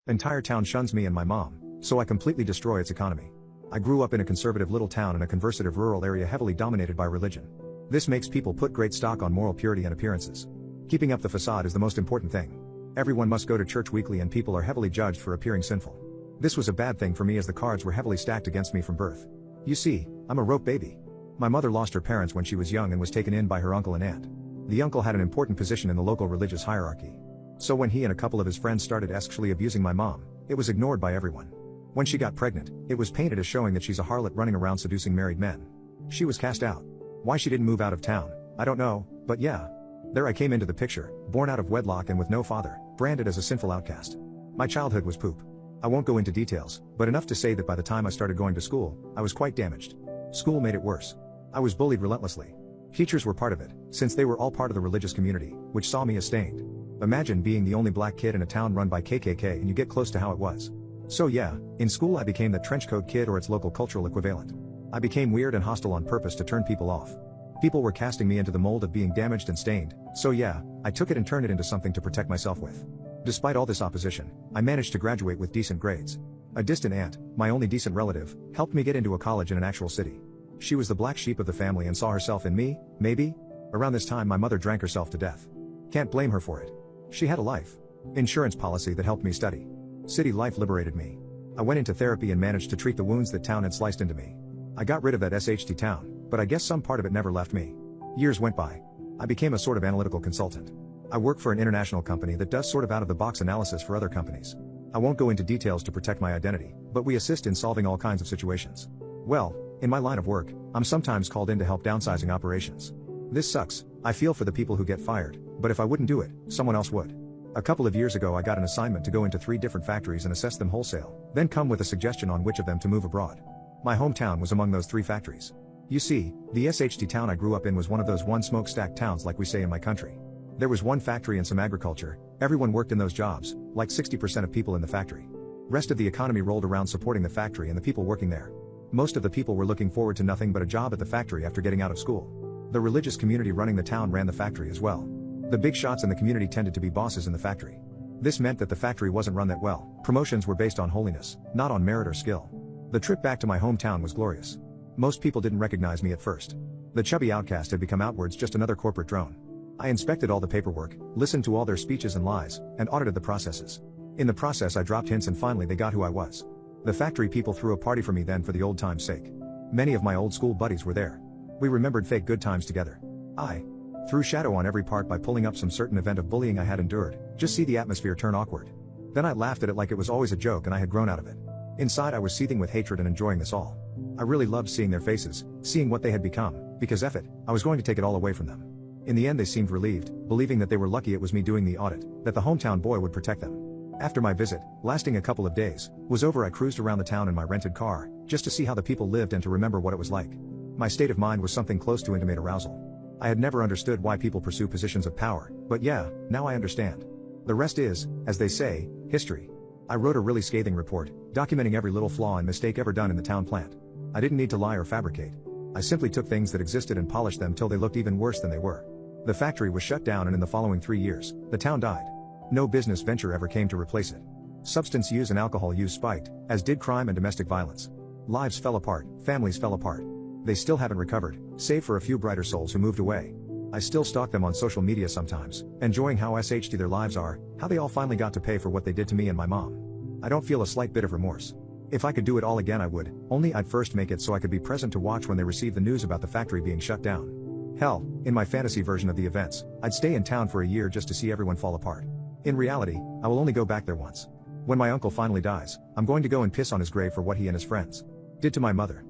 Entire town shuns me and my mom, so I completely destroy its economy. I grew up in a conservative little town in a conservative rural area heavily dominated by religion. This makes people put great stock on moral purity and appearances. Keeping up the facade is the most important thing. Everyone must go to church weekly and people are heavily judged for appearing sinful. This was a bad thing for me as the cards were heavily stacked against me from birth. You see, I'm a rope baby. My mother lost her parents when she was young and was taken in by her uncle and aunt. The uncle had an important position in the local religious hierarchy. So when he and a couple of his friends started sexually abusing my mom, it was ignored by everyone. When she got pregnant, it was painted as showing that she's a harlot running around seducing married men. She was cast out. Why she didn't move out of town, I don't know, but yeah. There I came into the picture, born out of wedlock and with no father, branded as a sinful outcast. My childhood was poop. I won't go into details, but enough to say that by the time I started going to school, I was quite damaged. School made it worse. I was bullied relentlessly. Teachers were part of it, since they were all part of the religious community, which saw me as stained. Imagine being the only black kid in a town run by KKK and you get close to how it was. So yeah, in school I became the trenchcoat kid or its local cultural equivalent. I became weird and hostile on purpose to turn people off. People were casting me into the mold of being damaged and stained, so yeah, I took it and turned it into something to protect myself with. Despite all this opposition, I managed to graduate with decent grades. A distant aunt, my only decent relative, helped me get into a college in an actual city. She was the black sheep of the family and saw herself in me, maybe? Around this time my mother drank herself to death. Can't blame her for it. She had a life insurance policy that helped me study. City life liberated me. I went into therapy and managed to treat the wounds that town had sliced into me. I got rid of that SHT town, but I guess some part of it never left me. Years went by. I became a sort of analytical consultant. I work for an international company that does sort of out-of-the-box analysis for other companies. I won't go into details to protect my identity, but we assist in solving all kinds of situations. Well, in my line of work, I'm sometimes called in to help downsizing operations. This sucks. I feel for the people who get fired, but if I wouldn't do it, someone else would. A couple of years ago I got an assignment to go into 3 different factories and assess them wholesale, then come with a suggestion on which of them to move abroad. My hometown was among those 3 factories. You see, the SHT town I grew up in was one of those one smokestack towns like we say in my country. There was one factory and some agriculture, everyone worked in those jobs, like 60% of people in the factory. Rest of the economy rolled around supporting the factory and the people working there. Most of the people were looking forward to nothing but a job at the factory after getting out of school. The religious community running the town ran the factory as well. The big shots in the community tended to be bosses in the factory. This meant that the factory wasn't run that well. Promotions were based on holiness, not on merit or skill. The trip back to my hometown was glorious. Most people didn't recognize me at first. The chubby outcast had become outwards just another corporate drone. I inspected all the paperwork, listened to all their speeches and lies, and audited the processes. In the process I dropped hints and finally they got who I was. The factory people threw a party for me then for the old time's sake. Many of my old school buddies were there. We remembered fake good times together. I threw shadow on every part by pulling up some certain event of bullying I had endured, just see the atmosphere turn awkward. Then I laughed at it like it was always a joke and I had grown out of it. Inside I was seething with hatred and enjoying this all. I really loved seeing their faces, seeing what they had become, because F it, I was going to take it all away from them. In the end they seemed relieved, believing that they were lucky it was me doing the audit, that the hometown boy would protect them. After my visit, lasting a couple of days, was over I cruised around the town in my rented car, just to see how the people lived and to remember what it was like. My state of mind was something close to intimate arousal. I had never understood why people pursue positions of power, but yeah, now I understand. The rest is, as they say, history. I wrote a really scathing report, documenting every little flaw and mistake ever done in the town plant. I didn't need to lie or fabricate. I simply took things that existed and polished them till they looked even worse than they were. The factory was shut down and in the following 3 years, the town died. No business venture ever came to replace it. Substance use and alcohol use spiked, as did crime and domestic violence. Lives fell apart, families fell apart. They still haven't recovered, save for a few brighter souls who moved away. I still stalk them on social media sometimes, enjoying how SHT their lives are, how they all finally got to pay for what they did to me and my mom. I don't feel a slight bit of remorse. If I could do it all again I would, only I'd first make it so I could be present to watch when they received the news about the factory being shut down. Hell, in my fantasy version of the events, I'd stay in town for a year just to see everyone fall apart. In reality, I will only go back there once. When my uncle finally dies, I'm going to go and piss on his grave for what he and his friends did to my mother.